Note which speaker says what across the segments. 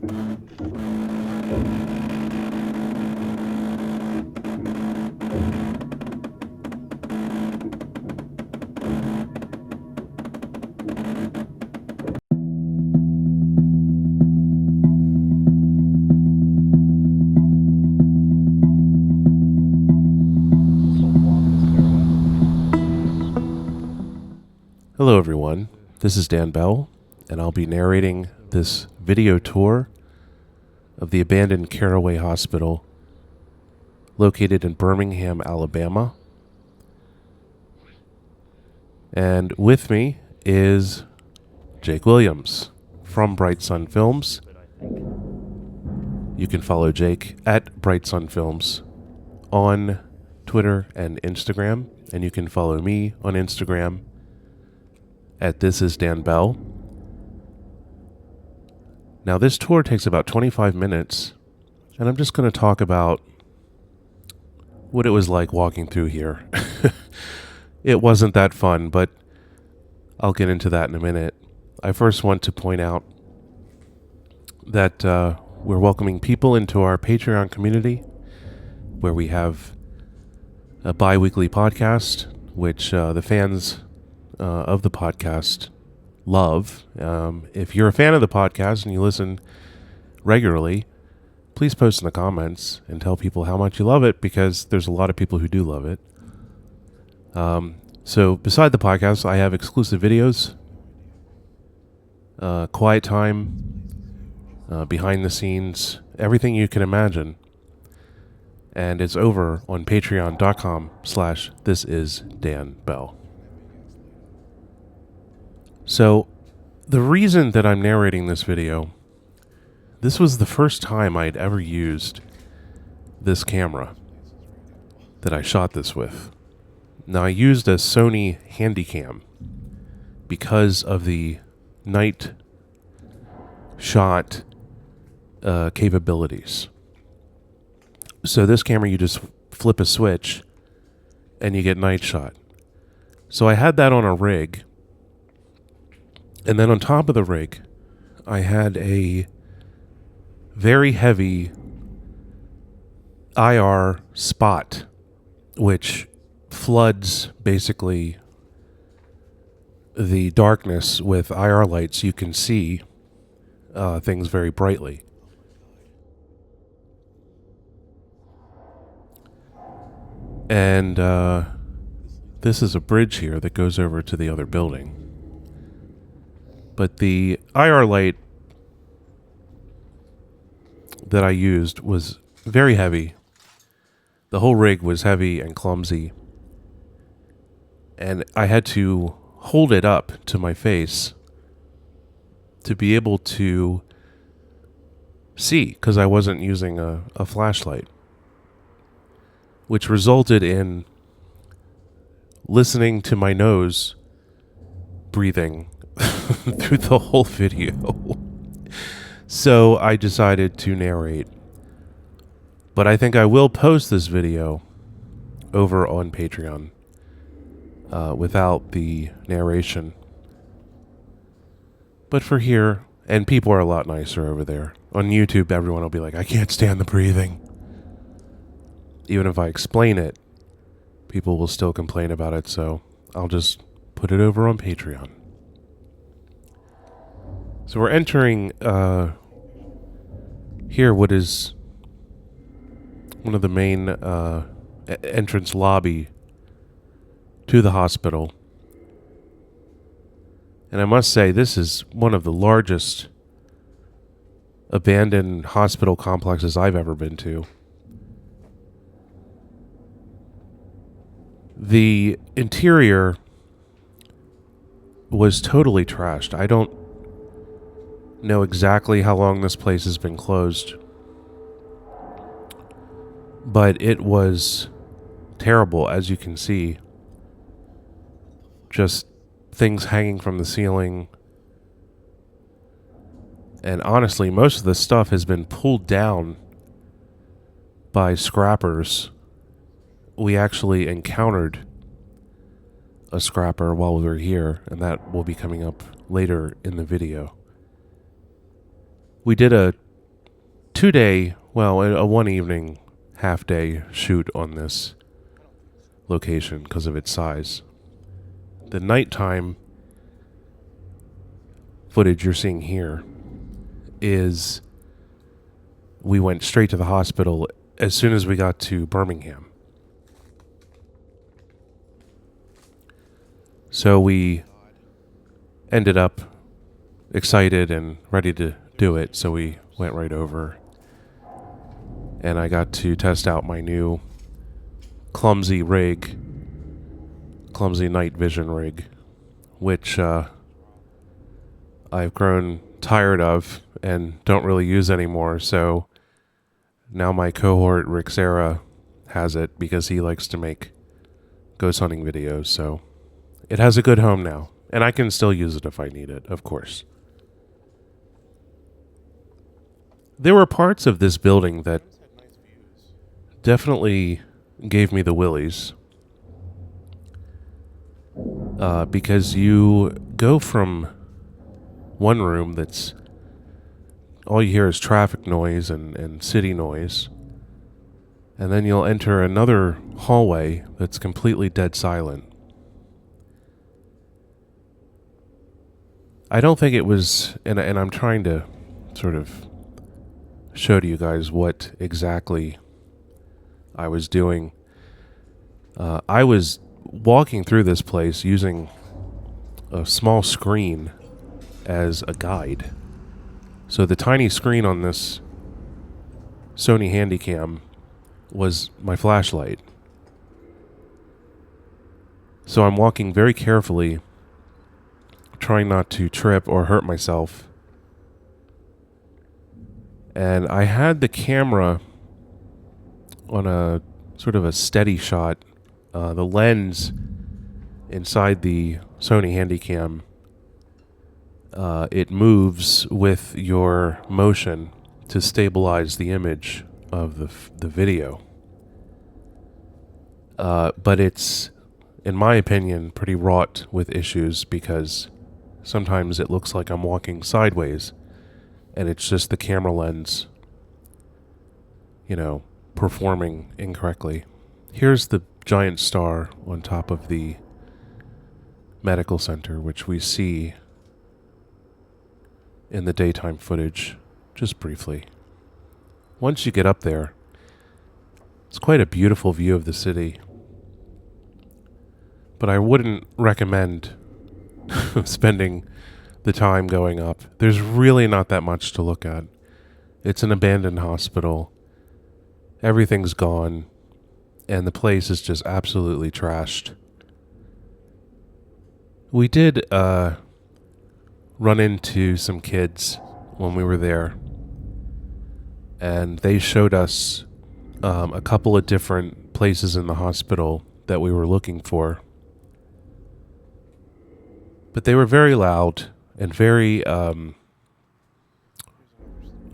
Speaker 1: Hello everyone, this is Dan Bell, and I'll be narrating this video tour of the abandoned Caraway Hospital located in Birmingham, Alabama. And with me is Jake Williams from Bright Sun Films. You can follow Jake at Bright Sun Films on Twitter and Instagram, and you can follow me on Instagram at This Is Dan Bell. Now this tour takes about 25 minutes, and I'm just going to talk about what it was like walking through here. It wasn't that fun, but I'll get into that in a minute. I first want to point out that we're welcoming people into our Patreon community, where we have a bi-weekly podcast, which the fans of the podcast love. If you're a fan of the podcast and you listen regularly, please post in the comments and tell people how much you love it, because there's a lot of people who do love it. So beside the podcast, I have exclusive videos, quiet time, behind the scenes, everything you can imagine. And it's over on patreon.com/thisisdanbell. So, the reason that I'm narrating this video, this was the first time I'd ever used this camera that I shot this with. Now, I used a Sony Handycam because of the night shot capabilities. So this camera, you just flip a switch and you get night shot. So I had that on a rig. And then on top of the rig, I had a very heavy IR spot, which floods basically the darkness with IR lights. You can see things very brightly. And this is a bridge here that goes over to the other building. But the IR light that I used was very heavy. The whole rig was heavy and clumsy. And I had to hold it up to my face to be able to see, because I wasn't using a flashlight, which resulted in listening to my nose breathing through the whole video. So I decided to narrate. But I think I will post this video over on Patreon without the narration. But for here, and people are a lot nicer over there. On YouTube, everyone will be like, I can't stand the breathing. Even if I explain it, people will still complain about it, so I'll just put it over on Patreon. So we're entering here what is one of the main entrance lobby to the hospital. And I must say, this is one of the largest abandoned hospital complexes I've ever been to. The interior was totally trashed. I don't know exactly how long this place has been closed, but it was terrible, as you can see. Just things hanging from the ceiling. And honestly, most of the stuff has been pulled down by scrappers. We actually encountered a scrapper while we were here, and that will be coming up later in the video. We did a 2-day, well, a one evening, half day shoot on this location because of its size. The nighttime footage you're seeing here is we went straight to the hospital as soon as we got to Birmingham. So we ended up excited and ready to do it, so we went right over. And I got to test out my new clumsy night vision rig, which I've grown tired of and don't really use anymore. So now my cohort Rick Serra has it because he likes to make ghost hunting videos. So it has a good home now, and I can still use it if I need it, of course. There were parts of this building that definitely gave me the willies. Because you go from one room that's all you hear is traffic noise and city noise, and then you'll enter another hallway that's completely dead silent. I don't think it was, and I'm trying to sort of show to you guys what exactly I was doing. I was walking through this place using a small screen as a guide. So the tiny screen on this Sony Handycam was my flashlight. So I'm walking very carefully, trying not to trip or hurt myself. And I had the camera on a sort of a steady shot. The lens inside the Sony Handycam, it moves with your motion to stabilize the image of the video. But it's, in my opinion, pretty wrought with issues because sometimes it looks like I'm walking sideways and it's just the camera lens, performing incorrectly. Here's the giant star on top of the medical center, which we see in the daytime footage, just briefly. Once you get up there, it's quite a beautiful view of the city. But I wouldn't recommend spending the time going up. There's really not that much to look at. It's an abandoned hospital. Everything's gone. And the place is just absolutely trashed. We did run into some kids when we were there. And they showed us a couple of different places in the hospital that we were looking for. But they were very loud and very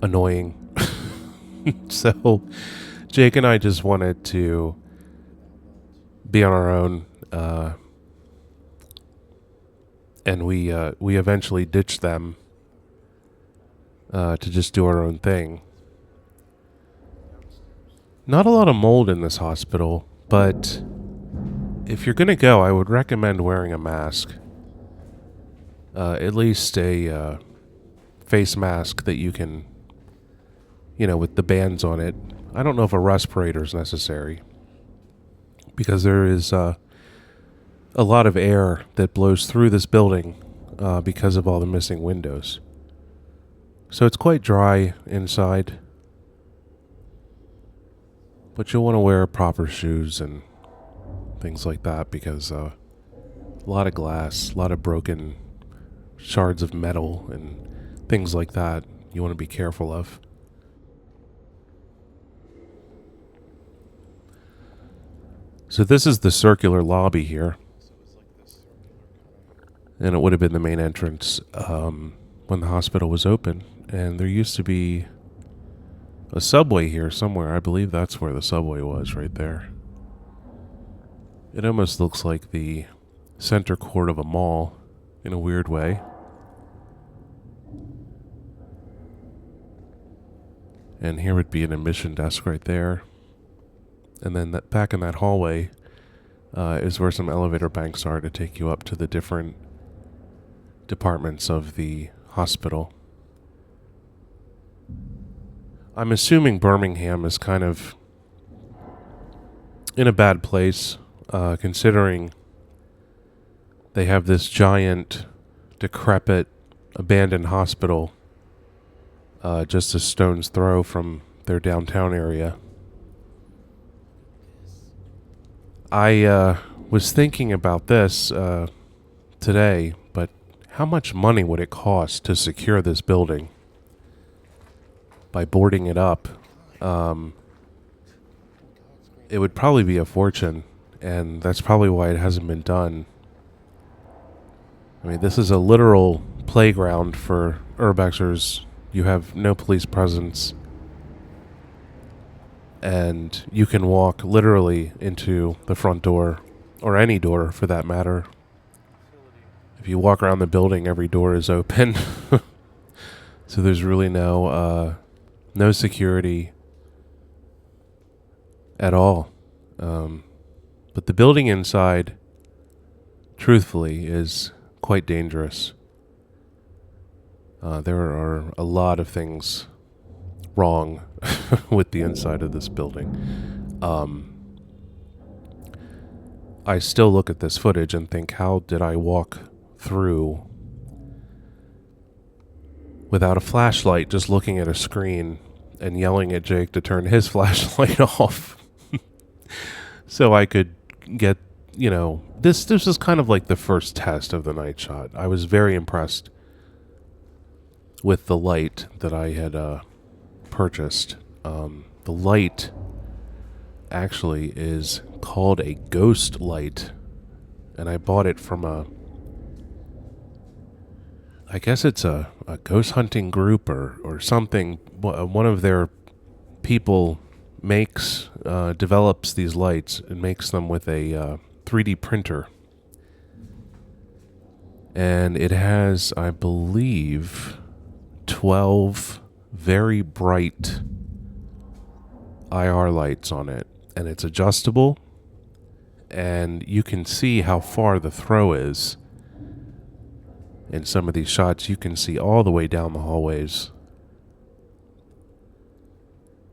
Speaker 1: annoying. So Jake and I just wanted to be on our own, and we eventually ditched them to just do our own thing. Not a lot of mold in this hospital, but if you're going to go, I would recommend wearing a mask. At least a face mask that you can, with the bands on it. I don't know if a respirator is necessary, because there is a lot of air that blows through this building because of all the missing windows. So it's quite dry inside, but you'll want to wear proper shoes and things like that, because a lot of glass, a lot of broken shards of metal and things like that you want to be careful of. So this is the circular lobby here, and it would have been the main entrance when the hospital was open. And there used to be a subway here somewhere. I believe that's where the subway was, right there. It almost looks like the center court of a mall in a weird way. And here would be an admission desk right there. And then back in that hallway is where some elevator banks are to take you up to the different departments of the hospital. I'm assuming Birmingham is kind of in a bad place, considering they have this giant, decrepit, abandoned hospital just a stone's throw from their downtown area. I was thinking about this today, but how much money would it cost to secure this building by boarding it up? It would probably be a fortune, and that's probably why it hasn't been done. I mean, this is a literal playground for urbexers. You have no police presence, and you can walk literally into the front door, or any door for that matter. If you walk around the building, every door is open. So there's really no security at all. But the building inside, truthfully, is quite dangerous. There are a lot of things wrong with the inside of this building. I still look at this footage and think, how did I walk through without a flashlight, just looking at a screen and yelling at Jake to turn his flashlight off so I could get, this is kind of like the first test of the night shot. I was very impressed with the light that I had purchased. The light actually is called a ghost light, and I bought it from I guess it's a ghost hunting group or something. One of their people develops these lights and makes them with a 3D printer. And it has, I believe, 12 very bright IR lights on it. And it's adjustable, and you can see how far the throw is. In some of these shots, you can see all the way down the hallways,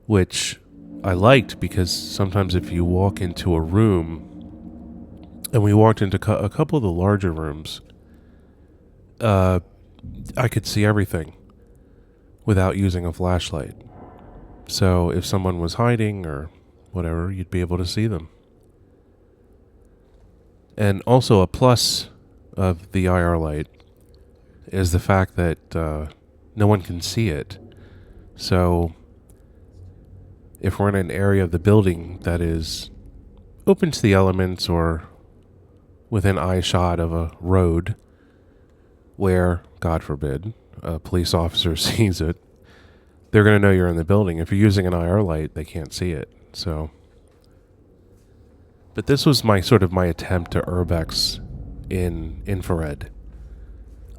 Speaker 1: which I liked, because sometimes if you walk into a room, and we walked into a couple of the larger rooms, I could see everything without using a flashlight. So if someone was hiding or whatever, you'd be able to see them. And also a plus of the IR light is the fact that no one can see it. So if we're in an area of the building that is open to the elements or within eye shot of a road where, God forbid, a police officer sees it, they're going to know you're in the building. If you're using an IR light, they can't see it. So, but this was my attempt to urbex in infrared.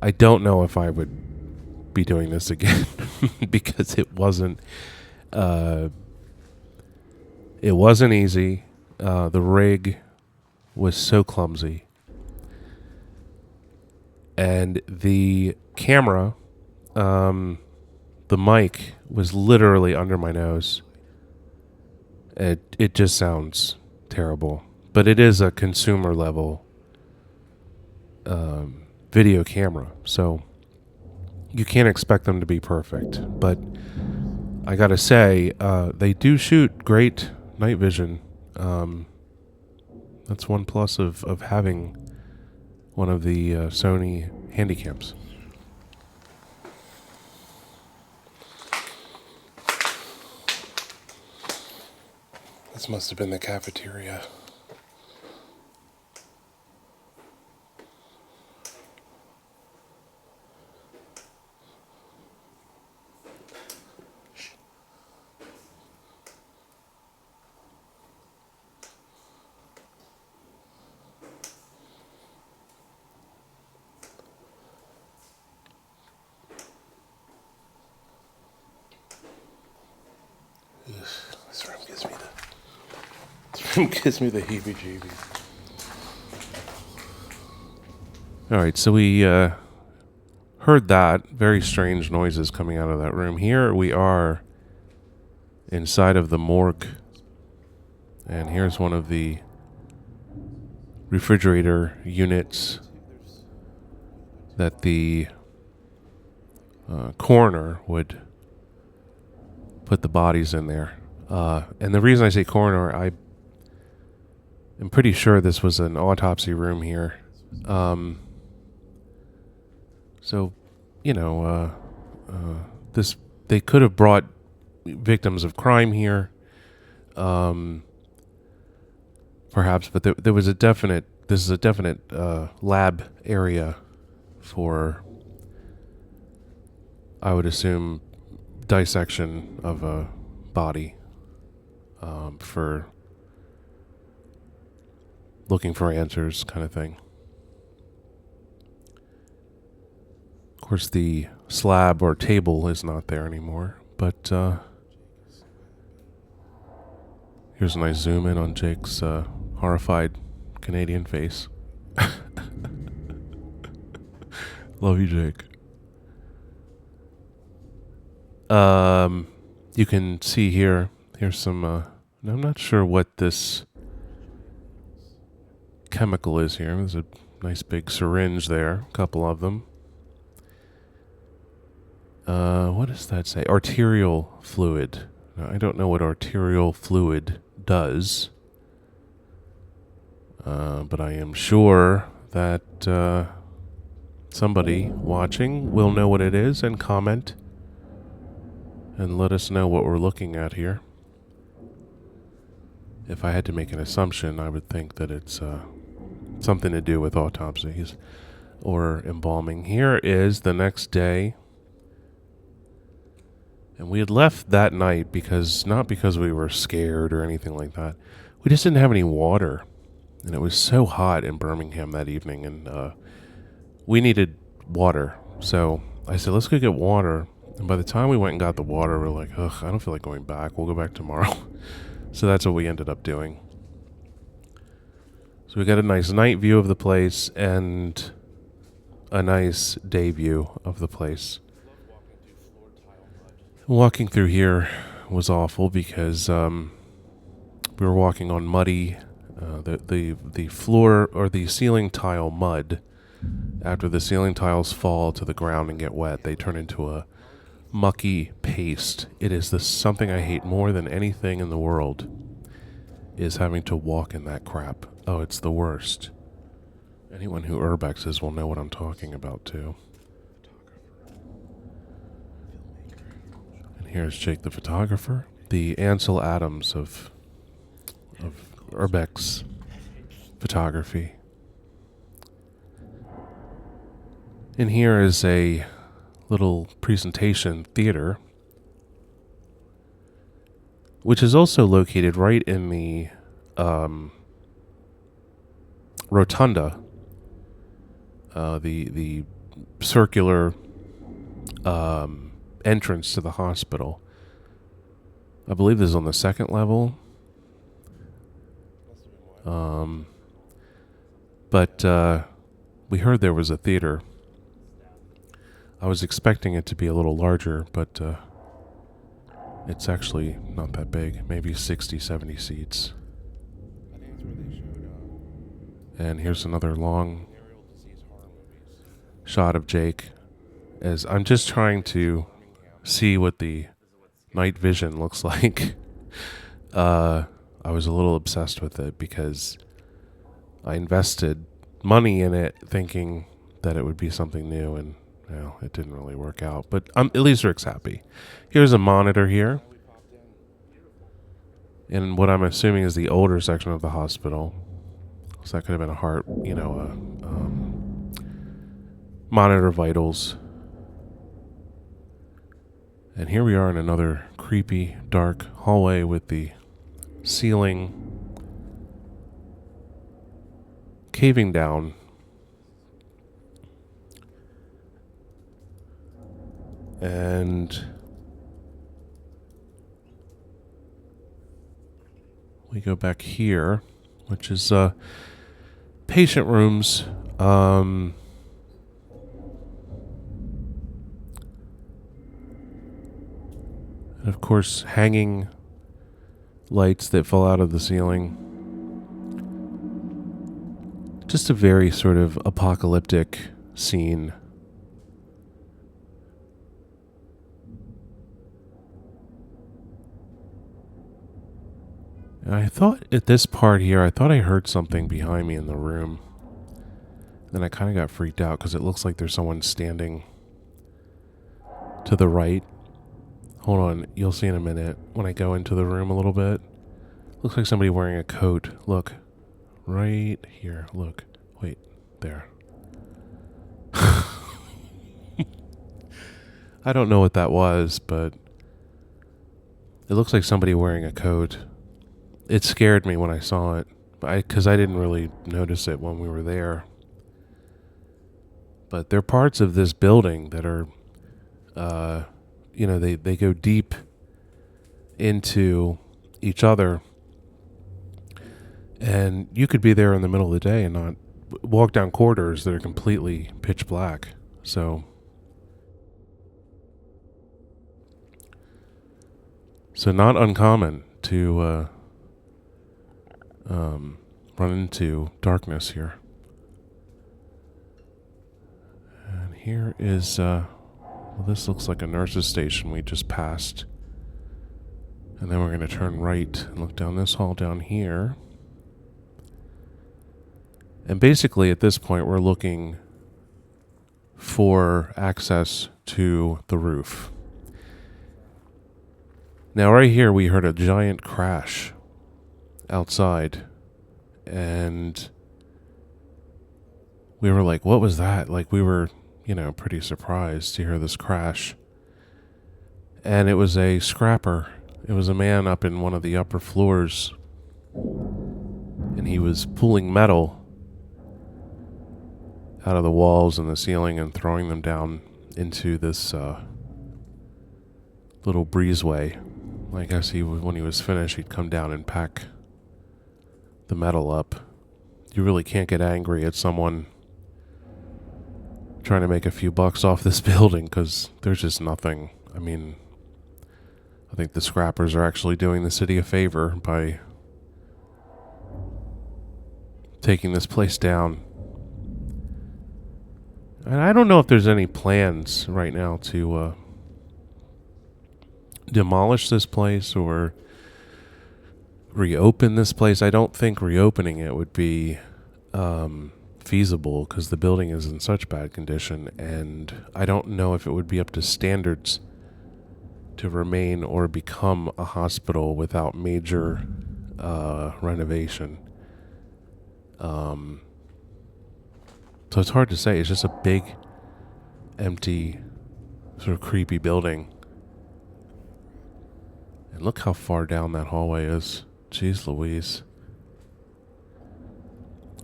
Speaker 1: I don't know if I would be doing this again because it wasn't easy. The rig was so clumsy, and the camera, the mic was literally under my nose. It just sounds terrible, but it is a consumer level video camera, so you can't expect them to be perfect. But I gotta say, they do shoot great night vision. That's one plus of having one of the Sony Handycams. This must have been the cafeteria. Gives me the heebie-jeebies. Alright, so we heard that. Very strange noises coming out of that room. Here we are inside of the morgue. And here's one of the refrigerator units that the coroner would put the bodies in there. And the reason I say coroner, I am pretty sure this was an autopsy room here. So, you know, this they could have brought victims of crime here, perhaps, but there was a definite. This is a definite lab area for, I would assume, dissection of a body, for looking for answers, kind of thing. Of course, the slab or table is not there anymore, but here's a nice zoom in on Jake's horrified Canadian face. Love you, Jake. You can see here, here's some, I'm not sure what this chemical is here. There's a nice big syringe there, a couple of them. What does that say? Arterial fluid. Now, I don't know what arterial fluid does, but I am sure that somebody watching will know what it is and comment and let us know what we're looking at here. If I had to make an assumption, I would think that it's something to do with autopsies or embalming. Here is the next day. And we had left that night not because we were scared or anything like that. We just didn't have any water. And it was so hot in Birmingham that evening, and we needed water. So I said, let's go get water. And by the time we went and got the water, we're like, ugh, I don't feel like going back. We'll go back tomorrow. So that's what we ended up doing. So we got a nice night view of the place and a nice day view of the place. Walking through here was awful because we were walking on muddy, the floor or the ceiling tile mud. After the ceiling tiles fall to the ground and get wet, they turn into a mucky paste. It is something I hate more than anything in the world, is having to walk in that crap. Oh, it's the worst. Anyone who urbexes will know what I'm talking about too. Here's Jake the photographer, the Ansel Adams of urbex photography. And here is a little presentation theater, which is also located right in the rotunda, the circular entrance to the hospital. I believe this is on the second level. But we heard there was a theater. I was expecting it to be a little larger, but it's actually not that big. Maybe 60, 70 seats. And here's another long shot of Jake, as I'm just trying to see what the night vision looks like. I was a little obsessed with it because I invested money in it thinking that it would be something new, and well, it didn't really work out. But at least Rick's happy. Here's a monitor here in what I'm assuming is the older section of the hospital. So that could have been a heart, monitor vitals. And here we are in another creepy, dark hallway with the ceiling caving down. And we go back here, which is patient rooms. And of course, hanging lights that fall out of the ceiling. Just a very sort of apocalyptic scene. And I thought at this part here, I thought I heard something behind me in the room. Then I kind of got freaked out because it looks like there's someone standing to the right. Hold on, you'll see in a minute when I go into the room a little bit. Looks like somebody wearing a coat. Look. Right here. Look. Wait. There. I don't know what that was, but it looks like somebody wearing a coat. It scared me when I saw it, because I didn't really notice it when we were there. But there are parts of this building that are, they go deep into each other. And you could be there in the middle of the day and not walk down corridors that are completely pitch black. So not uncommon to run into darkness here. And here is, this looks like a nurse's station we just passed. And then we're going to turn right and look down this hall down here. And basically at this point we're looking for access to the roof. Now right here we heard a giant crash outside, and we were like, what was that? Like, we were, pretty surprised to hear this crash. And it was a scrapper. It was a man up in one of the upper floors, and he was pulling metal out of the walls and the ceiling and throwing them down into this little breezeway. I guess when he was finished, he'd come down and pack the metal up. You really can't get angry at someone trying to make a few bucks off this building, because there's just nothing. I mean, I think the scrappers are actually doing the city a favor by taking this place down. And I don't know if there's any plans right now to demolish this place or reopen this place. I don't think reopening it would be feasible, because the building is in such bad condition, and I don't know if it would be up to standards to remain or become a hospital without major renovation. So it's hard to say. It's just a big, empty, sort of creepy building. And look how far down that hallway is. Jeez Louise.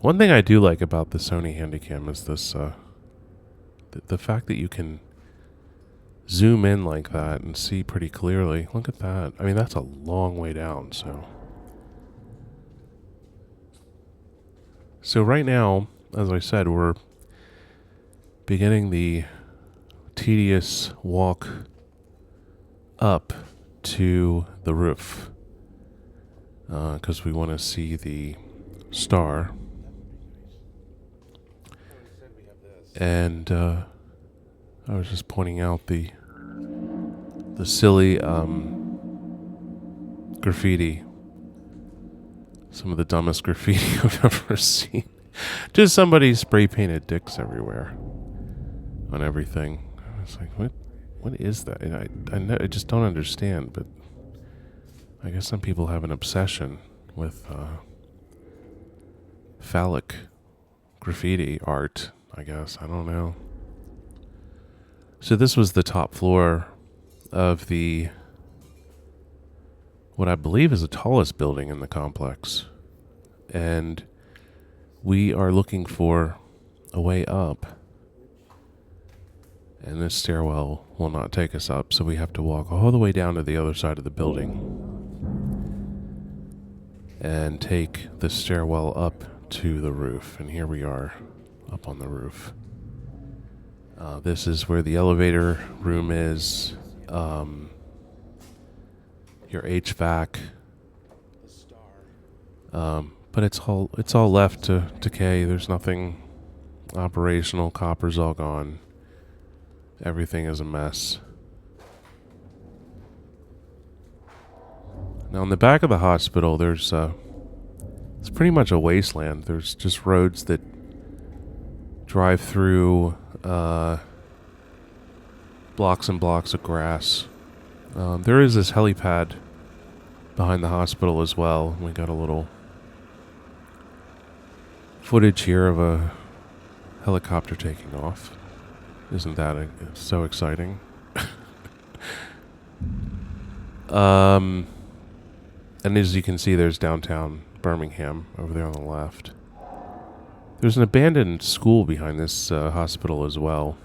Speaker 1: One thing I do like about the Sony Handycam is this, the fact that you can zoom in like that and see pretty clearly. Look at that. I mean, that's a long way down, so. So right now, as I said, we're beginning the tedious walk up to the roof, because we want to see the star. And I was just pointing out the silly graffiti. Some of the dumbest graffiti I've ever seen. Just somebody spray painted dicks everywhere on everything. I was like, what is that? And I just don't understand, but I guess some people have an obsession with phallic graffiti art, I guess. I don't know. So this was the top floor of what I believe is the tallest building in the complex. And we are looking for a way up. And this stairwell will not take us up, so we have to walk all the way down to the other side of the building. and take the stairwell up to the roof. And here we are up on the roof. This is where the elevator room is. Your HVAC. But it's all left to decay. There's nothing operational. Copper's all gone. Everything is a mess. Now, in the back of the hospital, there's it's pretty much a wasteland. There's just roads that drive through blocks and blocks of grass. There is this helipad behind the hospital as well. We got a little footage here of a helicopter taking off. Isn't that so exciting? And as you can see, there's downtown Birmingham over there on the left. There's an abandoned school behind this hospital as well.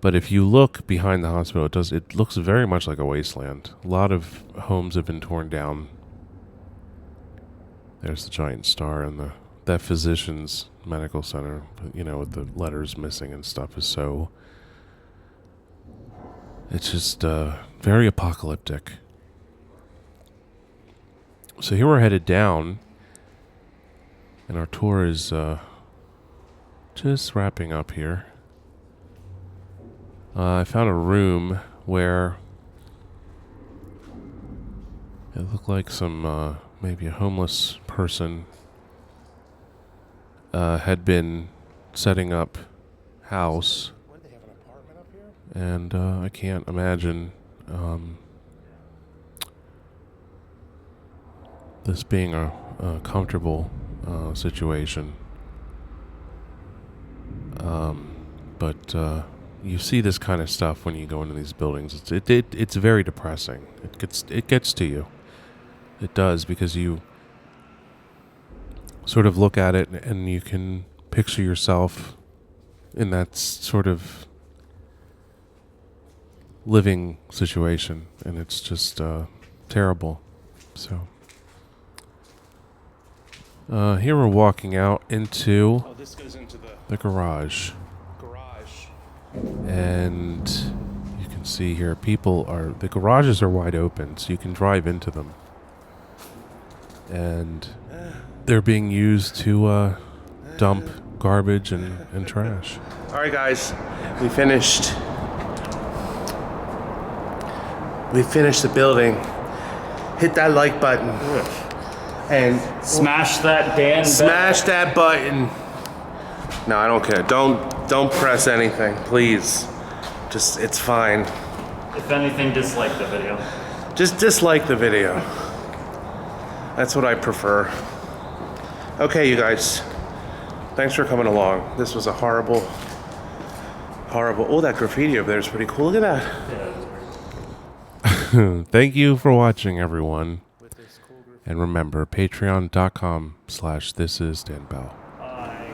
Speaker 1: But if you look behind the hospital, it looks very much like a wasteland. A lot of homes have been torn down. There's the giant star, and that physician's medical center, you know, with the letters missing and stuff, is so... It's just very apocalyptic. So here we're headed down, and our tour is just wrapping up here. I found a room where it looked like some, maybe a homeless person had been setting up house.
Speaker 2: What, they have an apartment up here?
Speaker 1: And I can't imagine this being a comfortable situation. But you see this kind of stuff when you go into these buildings. It's very depressing. It gets to you. It does, because you sort of look at it and you can picture yourself in that sort of living situation, and it's just terrible. So here we're walking out into
Speaker 2: this goes into
Speaker 1: the garage. And you can see here, the garages are wide open, so you can drive into them. And they're being used to dump garbage and trash.
Speaker 2: All right, guys, we finished the building. Hit that like button. And
Speaker 3: Smash that Dan.
Speaker 2: smash that button. No, I don't care. Don't press anything, please. Just, it's fine.
Speaker 3: If anything, dislike the video.
Speaker 2: Just dislike the video. That's what I prefer. Okay, you guys. Thanks for coming along. This was a horrible... Oh, that graffiti over there is pretty cool. Look at that.
Speaker 1: Thank you for watching, everyone. And remember, patreon.com/thisisdanbell.
Speaker 3: Bye.